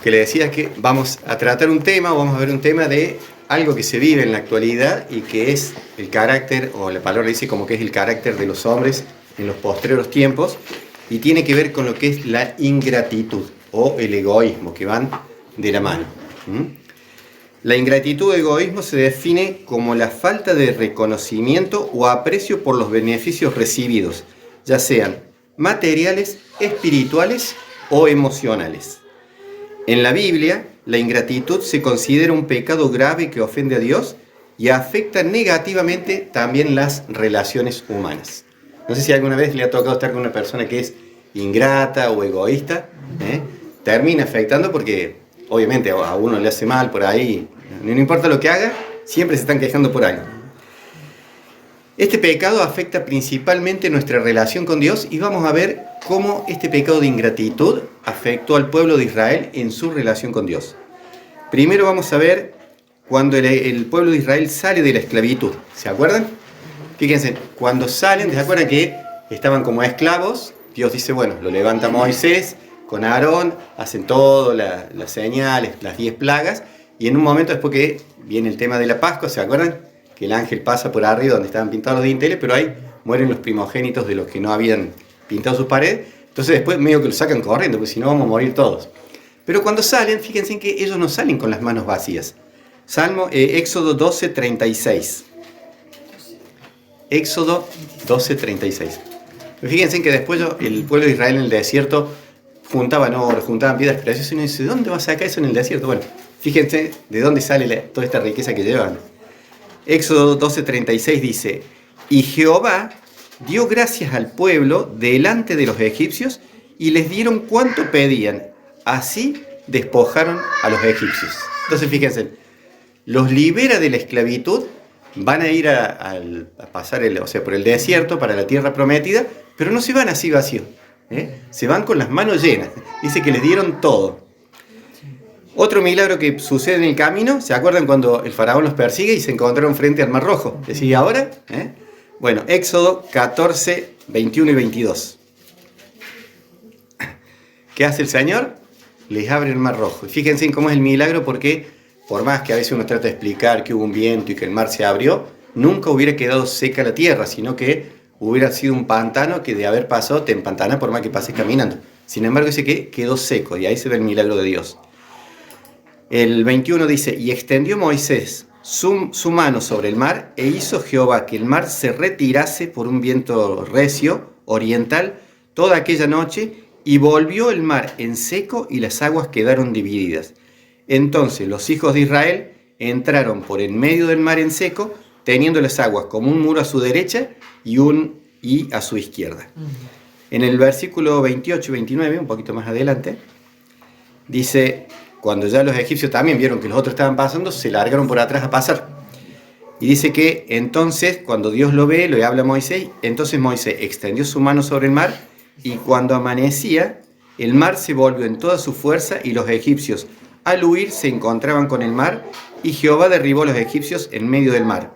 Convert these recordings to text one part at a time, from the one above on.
que le decía es que vamos a tratar un tema, vamos a ver un tema de algo que se vive en la actualidad y que es el carácter, o la palabra dice como que es el carácter de los hombres en los postreros tiempos, y tiene que ver con lo que es la ingratitud o el egoísmo, que van de la mano. La ingratitud o egoísmo se define como la falta de reconocimiento o aprecio por los beneficios recibidos, ya sean materiales, espirituales o emocionales. En la Biblia, la ingratitud se considera un pecado grave que ofende a Dios y afecta negativamente también las relaciones humanas. No sé si alguna vez le ha tocado estar con una persona que es ingrata o egoísta, termina afectando porque obviamente a uno le hace mal por ahí, no importa lo que haga, siempre se están quejando por algo. Este pecado afecta principalmente nuestra relación con Dios y vamos a ver cómo este pecado de ingratitud afectó al pueblo de Israel en su relación con Dios. Primero vamos a ver cuando el pueblo de Israel sale de la esclavitud. ¿Se acuerdan? Fíjense, cuando salen, ¿se acuerdan que estaban como esclavos? Dios dice, bueno, lo levanta Moisés con Aarón, hacen todo, las señales, las 10 plagas, y en un momento después que viene el tema de la Pascua, ¿se acuerdan? Que el ángel pasa por arriba donde estaban pintados los dinteles, pero ahí mueren los primogénitos de los que no habían pintado sus paredes. Entonces después medio que lo sacan corriendo, porque si no vamos a morir todos. Pero cuando salen, fíjense que ellos no salen con las manos vacías. Éxodo 12:36. Éxodo 12:36. Fíjense que después el pueblo de Israel en el desierto juntaban oro, juntaban piedras preciosas, y uno dice, ¿de dónde va a sacar eso en el desierto? Bueno, fíjense de dónde sale toda esta riqueza que llevan. Éxodo 12:36 dice, y Jehová dio gracias al pueblo delante de los egipcios y les dieron cuanto pedían. Así despojaron a los egipcios. Entonces fíjense, los libera de la esclavitud, van a ir a pasar por el desierto para la tierra prometida, pero no se van así vacíos, se van con las manos llenas. Dice que les dieron todo. Otro milagro que sucede en el camino, ¿se acuerdan cuando el faraón los persigue y se encontraron frente al Mar Rojo? Decía, ¿y ahora? Bueno, Éxodo 14, 21 y 22. ¿Qué hace el Señor? Les abre el Mar Rojo. Y fíjense en cómo es el milagro, porque por más que a veces uno trata de explicar que hubo un viento y que el mar se abrió, nunca hubiera quedado seca la tierra, sino que hubiera sido un pantano que de haber pasado te empantana por más que pases caminando. Sin embargo, dice que quedó seco, y ahí se ve el milagro de Dios. El 21 dice, y extendió Moisés su mano sobre el mar, e hizo Jehová que el mar se retirase por un viento recio, oriental, toda aquella noche, y volvió el mar en seco, y las aguas quedaron divididas. Entonces los hijos de Israel entraron por en medio del mar en seco, teniendo las aguas como un muro a su derecha y a su izquierda. En el versículo 28 y 29, un poquito más adelante, dice, cuando ya los egipcios también vieron que los otros estaban pasando, se largaron por atrás a pasar. Y dice que entonces, cuando Dios lo ve, le habla a Moisés, entonces Moisés extendió su mano sobre el mar, y cuando amanecía, el mar se volvió en toda su fuerza, y los egipcios, al huir, se encontraban con el mar, y Jehová derribó a los egipcios en medio del mar.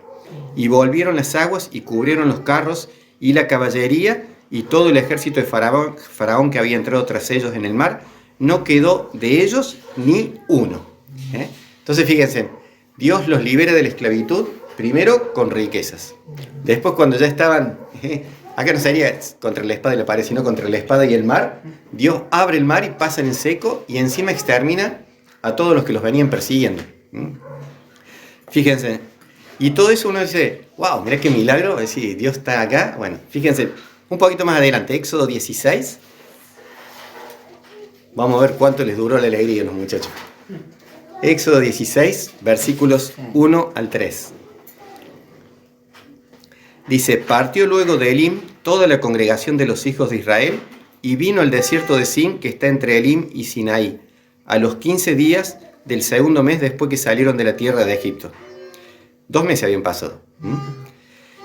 Y volvieron las aguas, y cubrieron los carros, y la caballería, y todo el ejército de Faraón que había entrado tras ellos en el mar, no quedó de ellos ni uno. Entonces fíjense, Dios los libera de la esclavitud, primero con riquezas. Después cuando ya estaban, acá no sería contra la espada y la pared, sino contra la espada y el mar, Dios abre el mar y pasan en seco, y encima extermina a todos los que los venían persiguiendo. Fíjense, y todo eso uno dice, wow, mirá qué milagro, es decir, Dios está acá. Bueno, fíjense, un poquito más adelante, Éxodo 16. Vamos a ver cuánto les duró la alegría a los muchachos. Éxodo 16, versículos 1 al 3. Dice, partió luego de Elim toda la congregación de los hijos de Israel, y vino al desierto de Sin, que está entre Elim y Sinaí, a los 15 días del segundo mes después que salieron de la tierra de Egipto. 2 meses habían pasado.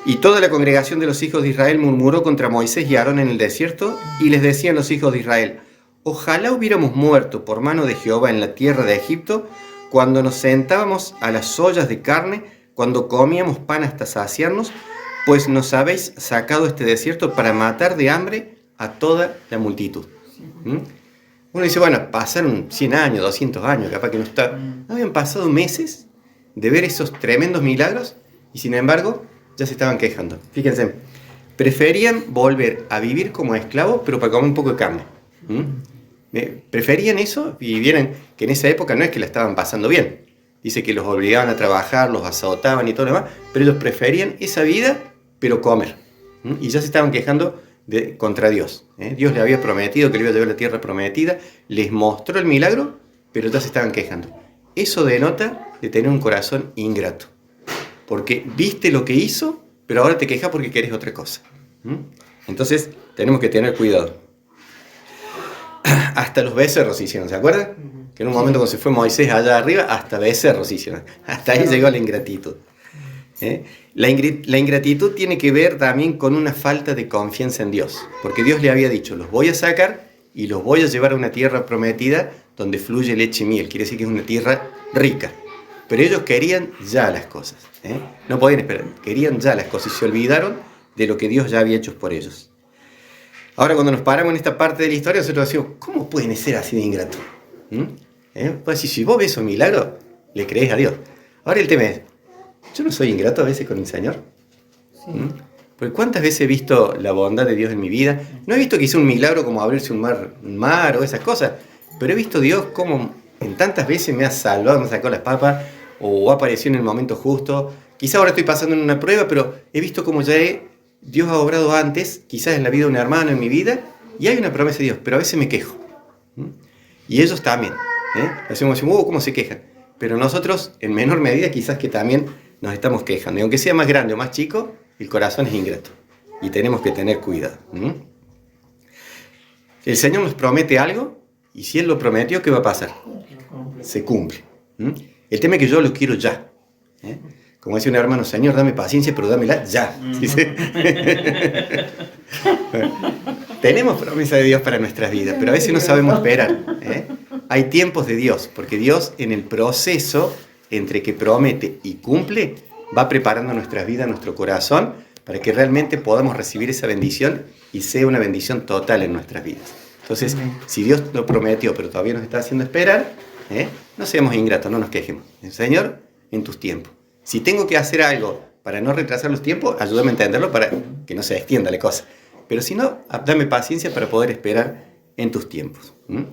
Y toda la congregación de los hijos de Israel murmuró contra Moisés y Aarón en el desierto, y les decían los hijos de Israel, ojalá hubiéramos muerto por mano de Jehová en la tierra de Egipto, cuando nos sentábamos a las ollas de carne, cuando comíamos pan hasta saciarnos, pues nos habéis sacado este desierto para matar de hambre a toda la multitud. Uno dice, bueno, pasaron 100 años, 200 años, capaz que no está. No habían pasado meses de ver esos tremendos milagros y sin embargo ya se estaban quejando. Fíjense, preferían volver a vivir como esclavos, pero para comer un poco de carne. Preferían eso y vieron que en esa época no es que la estaban pasando bien. Dice que los obligaban a trabajar, los azotaban y todo lo demás, pero ellos preferían esa vida, pero comer. Y ya se estaban quejando contra Dios. Dios le había prometido que le iba a llevar a la tierra prometida, les mostró el milagro, pero ya se estaban quejando. Eso denota de tener un corazón ingrato, porque viste lo que hizo, pero ahora te quejas porque querés otra cosa. Entonces tenemos que tener cuidado. Hasta los becerros hicieron, ¿se acuerdan? Que en un momento cuando se fue Moisés allá arriba, hasta becerros hicieron. Hasta ahí llegó la ingratitud. La ingratitud tiene que ver también con una falta de confianza en Dios, porque Dios le había dicho, los voy a sacar y los voy a llevar a una tierra prometida donde fluye leche y miel, quiere decir que es una tierra rica, pero ellos querían ya las cosas, no podían esperar, querían ya las cosas y se olvidaron de lo que Dios ya había hecho por ellos. Ahora cuando nos paramos en esta parte de la historia, nosotros decimos, ¿cómo pueden ser así de ingratos? Pues si vos ves un milagro, le crees a Dios. Ahora el tema es, ¿yo no soy ingrato a veces con el Señor? Sí. Porque ¿cuántas veces he visto la bondad de Dios en mi vida? No he visto que hizo un milagro como abrirse un mar o esas cosas, pero he visto a Dios como en tantas veces me ha salvado, me sacó las papas, o apareció en el momento justo. Quizá ahora estoy pasando en una prueba, pero he visto como Dios ha obrado antes, quizás en la vida de un hermano, en mi vida, y hay una promesa de Dios, pero a veces me quejo. Y ellos también. Decimos, ¿cómo se quejan? Pero nosotros, en menor medida, quizás que también nos estamos quejando. Y aunque sea más grande o más chico, el corazón es ingrato. Y tenemos que tener cuidado. El Señor nos promete algo, y si Él lo prometió, ¿qué va a pasar? Se cumple. El tema es que yo lo quiero ya. Como decía un hermano, Señor, dame paciencia, pero dámela ya. ¿Sí? Tenemos promesa de Dios para nuestras vidas, pero a veces no sabemos esperar. Hay tiempos de Dios, porque Dios en el proceso entre que promete y cumple, va preparando nuestras vidas, nuestro corazón, para que realmente podamos recibir esa bendición y sea una bendición total en nuestras vidas. Entonces, si Dios lo prometió, pero todavía nos está haciendo esperar, no seamos ingratos, no nos quejemos. Señor, en tus tiempos. Si tengo que hacer algo para no retrasar los tiempos, ayúdame a entenderlo para que no se extienda la cosa. Pero si no, dame paciencia para poder esperar en tus tiempos. Amén.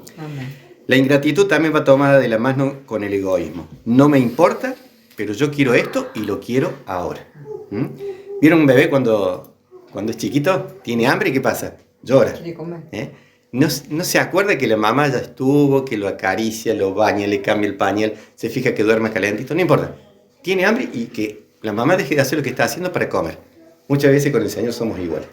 La ingratitud también va tomada de la mano con el egoísmo. No me importa, pero yo quiero esto y lo quiero ahora. ¿Vieron un bebé cuando es chiquito? Tiene hambre y ¿qué pasa? Llora. No se acuerda que la mamá ya estuvo, que lo acaricia, lo baña, le cambia el pañal, se fija que duerma calentito, no importa. Tiene hambre y que la mamá deje de hacer lo que está haciendo para comer. Muchas veces con el Señor somos iguales.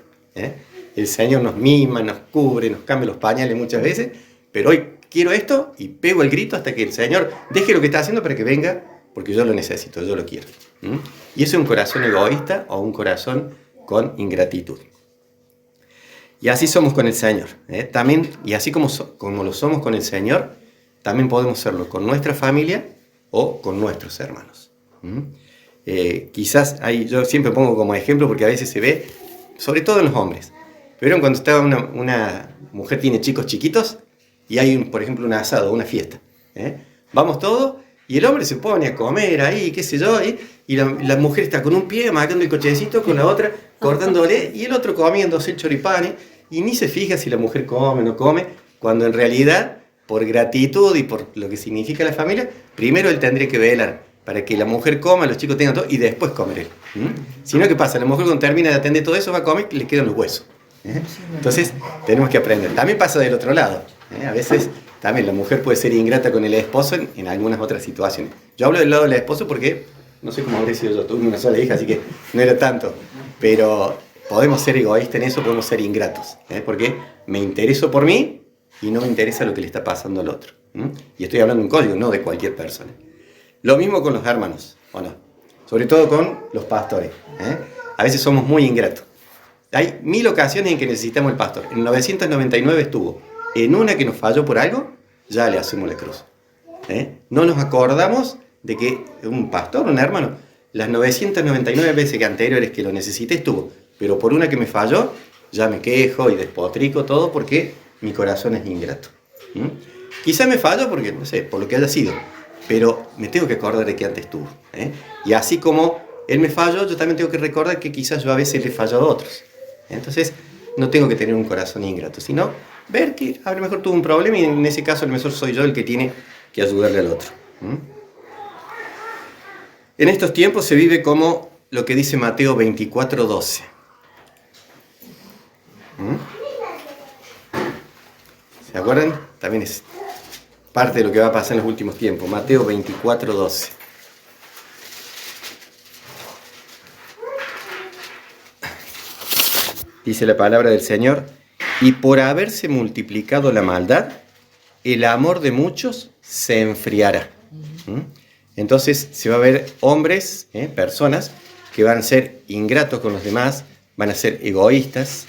El Señor nos mima, nos cubre, nos cambia los pañales muchas veces, pero hoy quiero esto y pego el grito hasta que el Señor deje lo que está haciendo para que venga, porque yo lo necesito, yo lo quiero. Y eso es un corazón egoísta o un corazón con ingratitud. Y así somos con el Señor. También, y así como lo somos con el Señor, también podemos serlo con nuestra familia o con nuestros hermanos. Quizás yo siempre pongo como ejemplo porque a veces se ve, sobre todo en los hombres. ¿Vieron cuando está una mujer tiene chicos chiquitos y hay, por ejemplo, un asado, una fiesta? Vamos todos y el hombre se pone a comer ahí, qué sé yo, y la mujer está con un pie marcando el cochecito, con la otra cortándole y el otro comiéndose choripanes y ni se fija si la mujer come o no come, cuando en realidad, por gratitud y por lo que significa la familia, primero él tendría que velar para que la mujer coma, los chicos tengan todo y después comer él. Si no, ¿qué pasa? La mujer cuando termina de atender todo eso va a comer y le quedan los huesos. Entonces, tenemos que aprender. También pasa del otro lado. A veces, también la mujer puede ser ingrata con el esposo en algunas otras situaciones. Yo hablo del lado del esposo porque, no sé cómo habré sido yo, tuve una sola hija, así que no era tanto. Pero podemos ser egoístas en eso, podemos ser ingratos. Porque me intereso por mí y no me interesa lo que le está pasando al otro. Y estoy hablando de un código, no de cualquier persona. Lo mismo con los hermanos, ¿o no? Sobre todo con los pastores. A veces somos muy ingratos. Hay 1000 ocasiones en que necesitamos el pastor. En 999 estuvo. En una que nos falló por algo, ya le hacemos la cruz. No nos acordamos de que un pastor, un hermano, las 999 veces que anteriores que lo necesité estuvo. Pero por una que me falló, ya me quejo y despotrico todo porque mi corazón es ingrato. ¿Mm? Quizá me fallo porque, no sé, por lo que haya sido, pero me tengo que acordar de que antes estuvo. Y así como él me falló, yo también tengo que recordar que quizás yo a veces le he fallado a otros. Entonces, no tengo que tener un corazón ingrato, sino ver que a lo mejor tuvo un problema y en ese caso a lo mejor soy yo el que tiene que ayudarle al otro. En estos tiempos se vive como lo que dice Mateo 24:12. ¿Se acuerdan? También es parte de lo que va a pasar en los últimos tiempos. Mateo 24:12. Dice la palabra del Señor: y por haberse multiplicado la maldad, el amor de muchos se enfriará. Entonces se va a ver hombres, personas, que van a ser ingratos con los demás, van a ser egoístas,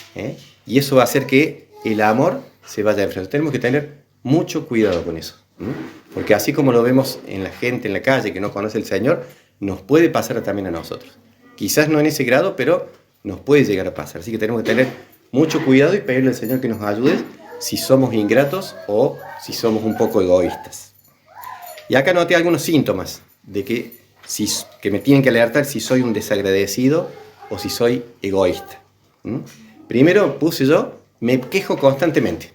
y eso va a hacer que el amor se vaya a enfriar. Tenemos que tener mucho cuidado con eso, porque así como lo vemos en la gente en la calle que no conoce al Señor, nos puede pasar también a nosotros. Quizás no en ese grado, pero nos puede llegar a pasar. Así que tenemos que tener mucho cuidado y pedirle al Señor que nos ayude si somos ingratos o si somos un poco egoístas. Y acá noté algunos síntomas de que me tienen que alertar si soy un desagradecido o si soy egoísta. Primero puse yo, me quejo constantemente.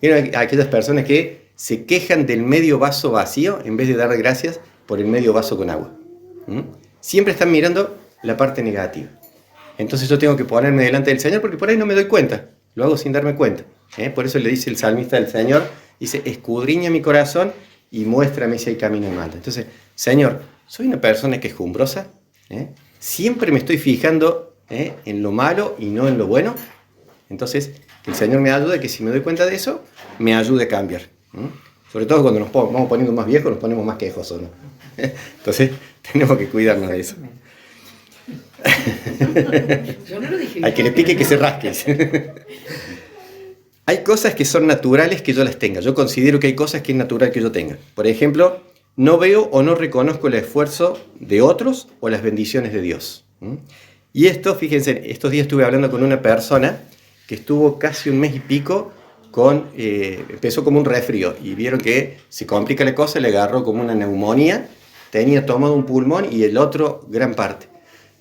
Miren aquellas personas que se quejan del medio vaso vacío en vez de dar gracias por el medio vaso con agua. Siempre están mirando la parte negativa. Entonces yo tengo que ponerme delante del Señor porque por ahí no me doy cuenta. Lo hago sin darme cuenta. Por eso le dice el salmista del Señor, dice, escudriña mi corazón y muéstrame si hay camino de maldad. Entonces, Señor, soy una persona quejumbrosa. Siempre me estoy fijando en lo malo y no en lo bueno. Entonces, que el Señor me ayude, que si me doy cuenta de eso, me ayude a cambiar. Sobre todo cuando nos vamos poniendo más viejos, nos ponemos más quejosos, ¿no? Entonces, tenemos que cuidarnos de eso. Yo no lo dije. Al que le pique que se rasque. Hay cosas que son naturales que yo las tenga. Yo considero que hay cosas que es natural que yo tenga. Por ejemplo, no veo o no reconozco el esfuerzo de otros o las bendiciones de Dios. Y esto, fíjense, estos días estuve hablando con una persona que estuvo casi un mes y pico empezó como un resfrío y vieron que se complica la cosa, le agarró como una neumonía, tenía tomado un pulmón y el otro gran parte.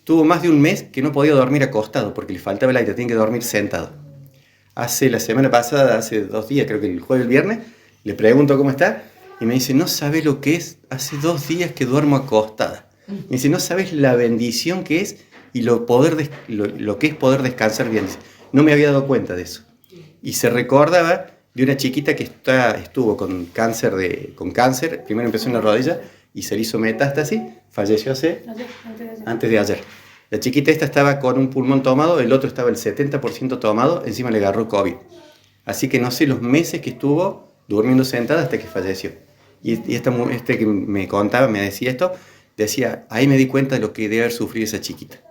Tuvo más de un mes que no podía dormir acostado porque le faltaba el aire, tenía que dormir sentado. La semana pasada, hace 2 días, creo que el jueves, el viernes, le pregunto cómo está y me dice, no sabes lo que es, hace 2 días que duermo acostada. Me dice, no sabes la bendición que es y lo que es poder descansar bien. Dice, no me había dado cuenta de eso. Y se recordaba de una chiquita que estuvo con cáncer, primero empezó en la rodilla y se le hizo metástasis, falleció antes de ayer. La chiquita esta estaba con un pulmón tomado, el otro estaba el 70% tomado, encima le agarró COVID. Así que no sé los meses que estuvo durmiendo sentada hasta que falleció. Y este que me contaba, me decía esto, decía, ahí me di cuenta de lo que debe haber sufrido esa chiquita.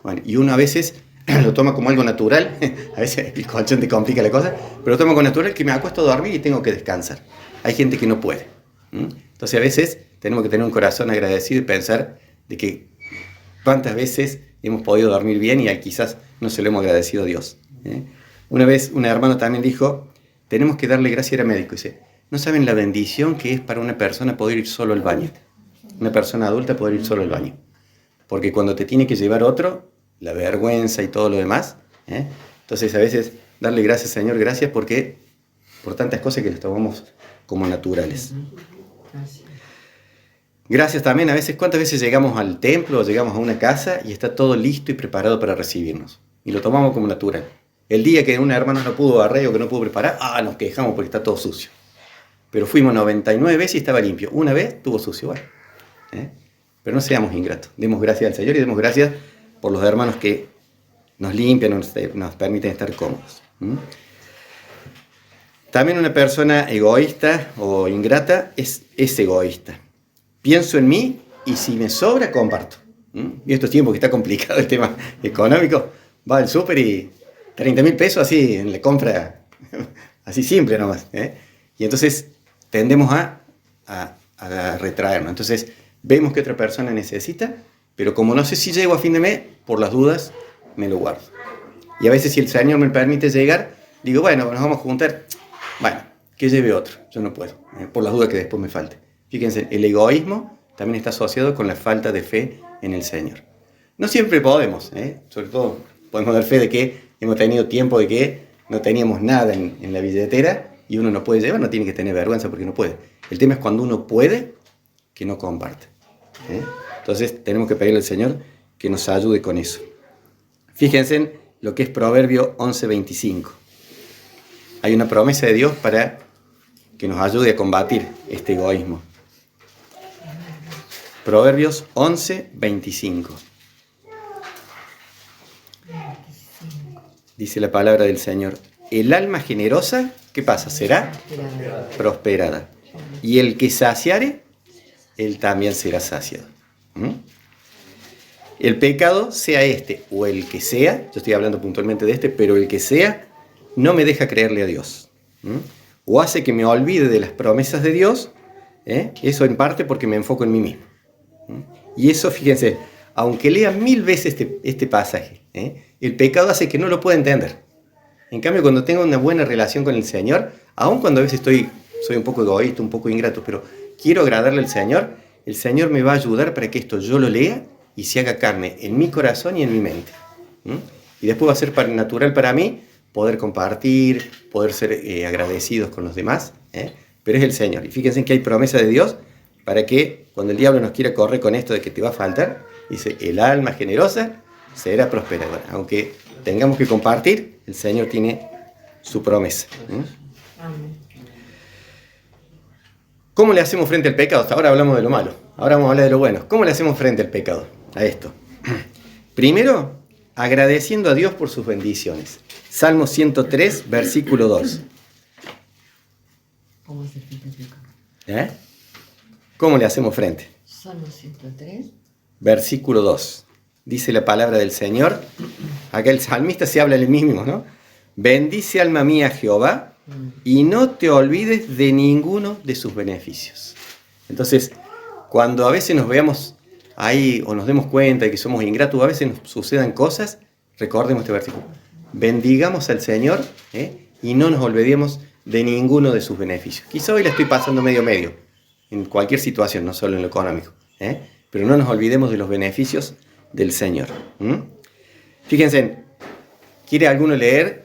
Bueno, y uno a veces lo toma como algo natural, a veces el colchón te complica la cosa, pero lo toma como natural que me acuesto a dormir y tengo que descansar. Hay gente que no puede. Entonces a veces tenemos que tener un corazón agradecido y pensar de que cuántas veces hemos podido dormir bien y quizás no se lo hemos agradecido a Dios. Una vez una hermana también dijo, tenemos que darle gracias, era médico, dice, no saben la bendición que es para una persona poder ir solo al baño, una persona adulta poder ir solo al baño, porque cuando te tiene que llevar otro, la vergüenza y todo lo demás, entonces a veces darle gracias, Señor, gracias por tantas cosas que las tomamos como naturales. Gracias también, a veces, ¿cuántas veces llegamos al templo o llegamos a una casa y está todo listo y preparado para recibirnos? Y lo tomamos como natural. El día que una hermana no pudo barrer o que no pudo preparar, nos quejamos porque está todo sucio. Pero fuimos 99 veces y estaba limpio. Una vez estuvo sucio, bueno. Pero no seamos ingratos. Demos gracias al Señor y demos gracias por los hermanos que nos limpian, nos permiten estar cómodos. También una persona egoísta o ingrata es egoísta. Pienso en mí y si me sobra, comparto. Y estos tiempos que está complicado el tema económico, va al súper y 30.000 pesos así en la compra, así simple nomás. Y entonces tendemos a retraernos. Entonces vemos que otra persona necesita, pero como no sé si llego a fin de mes, por las dudas me lo guardo. Y a veces si el Señor me permite llegar, digo, bueno, nos vamos a juntar Bueno, que lleve otro, yo no puedo, por las dudas que después me falte. Fíjense, el egoísmo también está asociado con la falta de fe en el Señor. No siempre podemos, sobre todo podemos dar fe de que hemos tenido tiempo de que no teníamos nada en la billetera y uno no puede llevar, no tiene que tener vergüenza porque no puede. El tema es cuando uno puede, que no comparte. Entonces tenemos que pedirle al Señor que nos ayude con eso. Fíjense en lo que es Proverbio 11:25. Hay una promesa de Dios para que nos ayude a combatir este egoísmo. Proverbios 11:25. Dice la palabra del Señor: el alma generosa, ¿qué pasa? Será prosperada. Y el que saciare, él también será saciado. El pecado, sea este o el que sea, yo estoy hablando puntualmente de este, pero el que sea, no me deja creerle a Dios. O hace que me olvide de las promesas de Dios, eso en parte porque me enfoco en mí mismo. Y eso, fíjense, aunque lea 1000 veces este pasaje, el pecado hace que no lo pueda entender. En cambio, cuando tengo una buena relación con el Señor, aun cuando a veces soy un poco egoísta, un poco ingrato, pero quiero agradarle al Señor, el Señor me va a ayudar para que esto yo lo lea y se haga carne en mi corazón y en mi mente. Y después va a ser natural para mí poder compartir, poder ser agradecidos con los demás, pero es el Señor. Y fíjense que hay promesa de Dios para que cuando el diablo nos quiera correr con esto de que te va a faltar, dice, el alma generosa será prosperada. Aunque tengamos que compartir, el Señor tiene su promesa. ¿Cómo le hacemos frente al pecado? Hasta ahora hablamos de lo malo, ahora vamos a hablar de lo bueno. ¿Cómo le hacemos frente al pecado? A esto. Primero, agradeciendo a Dios por sus bendiciones. Salmo 103, versículo 2. ¿Cómo se frente al pecado? ¿Cómo le hacemos frente? Salmo 103. Versículo 2. Dice la palabra del Señor. Acá el salmista se habla a él mismo, ¿no? Bendice alma mía Jehová y no te olvides de ninguno de sus beneficios. Entonces, cuando a veces nos veamos ahí o nos demos cuenta de que somos ingratos, a veces nos sucedan cosas, recordemos este versículo. Bendigamos al Señor y no nos olvidemos de ninguno de sus beneficios. Quizá hoy la estoy pasando medio, en cualquier situación, no solo en lo económico, pero no nos olvidemos de los beneficios del Señor. Fíjense, ¿quiere alguno leer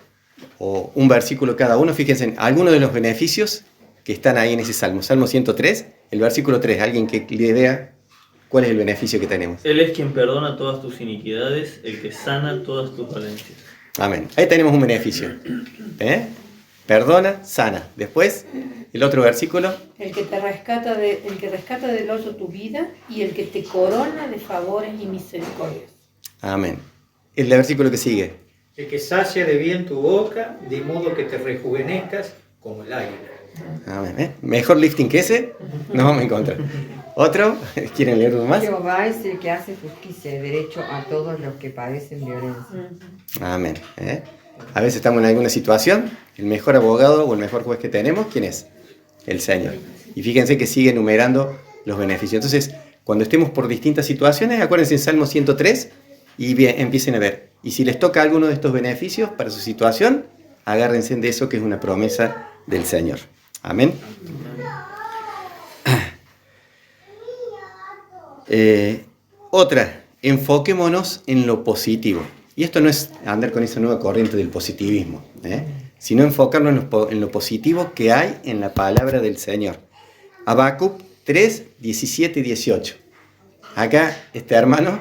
o un versículo cada uno? Fíjense en algunos de los beneficios que están ahí en ese Salmo. Salmo 103, el versículo 3. Alguien que le vea cuál es el beneficio que tenemos. Él es quien perdona todas tus iniquidades, el que sana todas tus dolencias. Amén. Ahí tenemos un beneficio. Perdona, sana. Después, el otro versículo. El que rescata del hoyo tu vida y el que te corona de favores y misericordias. Amén. El versículo que sigue. El que sacia de bien tu boca, de modo que te rejuvenezcas como el águila. Amén. Mejor lifting que ese, nos vamos a encontrar. ¿Otro? ¿Quieren leer uno más? Jehová es el que hace justicia y derecho a todos los que padecen violencia. Amén. A veces estamos en alguna situación, el mejor abogado o el mejor juez que tenemos, ¿quién es? El Señor. Y fíjense que sigue enumerando los beneficios. Entonces, cuando estemos por distintas situaciones, acuérdense en Salmo 103 y bien, empiecen a ver. Y si les toca alguno de estos beneficios para su situación, agárrense de eso que es una promesa del Señor. Amén. Otra, enfoquémonos en lo positivo. Y esto no es andar con esa nueva corriente del positivismo, sino enfocarnos en lo positivo que hay en la palabra del Señor. Habacuc 3, 17 y 18. Acá este hermano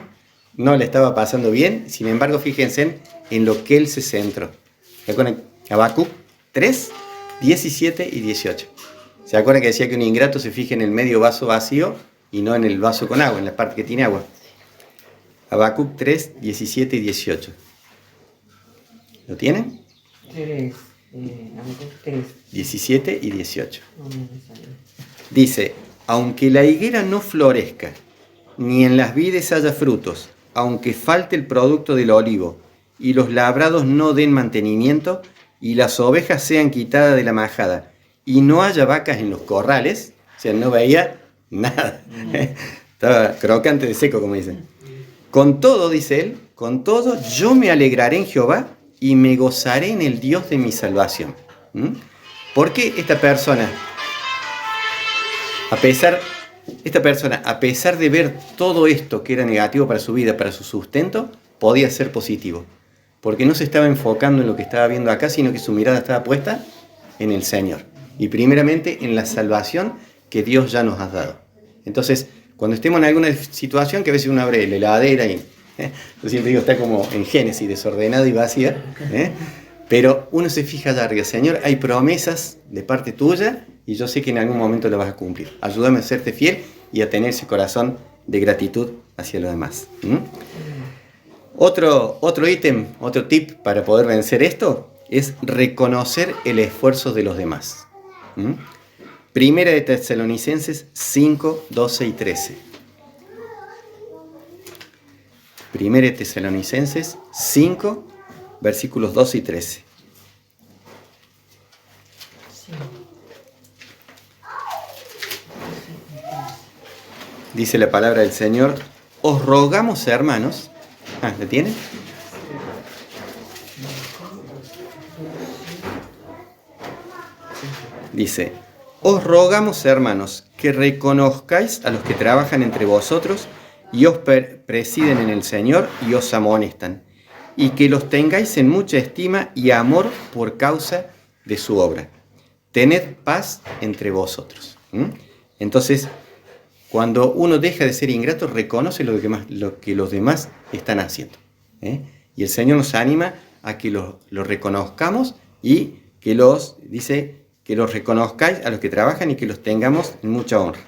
no le estaba pasando bien, sin embargo, fíjense en lo que él se centró. Habacuc 3, 17 y 18. ¿Se acuerdan que decía que un ingrato se fije en el medio vaso vacío y no en el vaso con agua, en la parte que tiene agua? Habacuc 3, 17 y 18. ¿Lo tienen? 17 y 18. Dice, aunque la higuera no florezca, ni en las vides haya frutos, aunque falte el producto del olivo, y los labrados no den mantenimiento, y las ovejas sean quitadas de la majada, y no haya vacas en los corrales, o sea, no veía nada. Estaba crocante de seco, como dicen. Con todo, dice él, con todo, yo me alegraré en Jehová y me gozaré en el Dios de mi salvación. ¿Por qué esta persona, a pesar de ver todo esto que era negativo para su vida, para su sustento, podía ser positivo? Porque no se estaba enfocando en lo que estaba viendo acá, sino que su mirada estaba puesta en el Señor. Y primeramente en la salvación que Dios ya nos ha dado. Entonces, cuando estemos en alguna situación, que a veces uno abre la heladera y, yo siempre digo, está como en Génesis, desordenada y vacía, pero uno se fija allá arriba, Señor, hay promesas de parte tuya y yo sé que en algún momento las vas a cumplir. Ayúdame a serte fiel y a tener ese corazón de gratitud hacia los demás. Otro ítem, otro tip para poder vencer esto es reconocer el esfuerzo de los demás. Primera de Tesalonicenses 5, 12 y 13. Primera de Tesalonicenses 5, versículos 12 y 13. Sí. Dice la palabra del Señor: os rogamos, hermanos. ¿La tienen? Dice: os rogamos, hermanos, que reconozcáis a los que trabajan entre vosotros y os presiden en el Señor y os amonestan, y que los tengáis en mucha estima y amor por causa de su obra. Tened paz entre vosotros. Entonces, cuando uno deja de ser ingrato, reconoce lo que los demás están haciendo. Y el Señor nos anima a que lo reconozcamos y que los reconozcáis a los que trabajan y que los tengamos en mucha honra.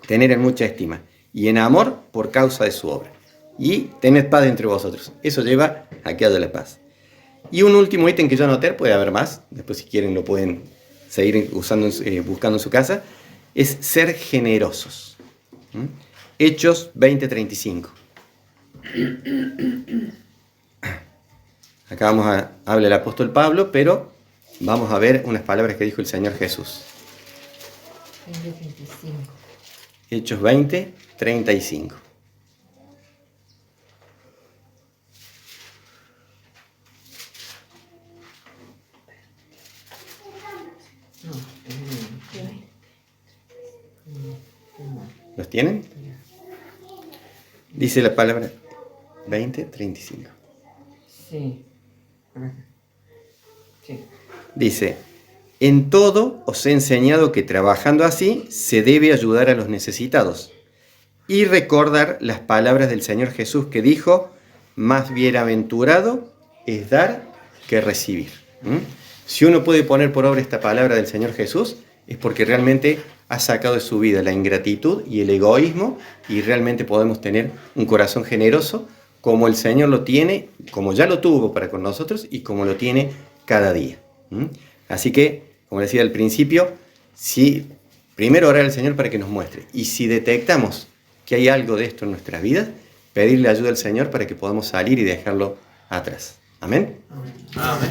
Tener en mucha estima y en amor por causa de su obra. Y tened paz entre vosotros. Eso lleva a que haya la paz. Y un último ítem que yo anoté, puede haber más, después si quieren lo pueden seguir buscando en su casa, es ser generosos. Hechos 20:35. Acá habla el apóstol Pablo, pero vamos a ver unas palabras que dijo el Señor Jesús. 20:35. Hechos 20:35. ¿Los tienen? Dice la palabra 20:35. Sí. Sí. Dice: en todo os he enseñado que trabajando así se debe ayudar a los necesitados y recordar las palabras del Señor Jesús que dijo: más bienaventurado es dar que recibir. Si uno puede poner por obra esta palabra del Señor Jesús, es porque realmente ha sacado de su vida la ingratitud y el egoísmo, y realmente podemos tener un corazón generoso como el Señor lo tiene, como ya lo tuvo para con nosotros y como lo tiene cada día. Así que, como decía al principio, primero orar al Señor para que nos muestre, y si detectamos que hay algo de esto en nuestras vidas, pedirle ayuda al Señor para que podamos salir y dejarlo atrás. Amén. Amén.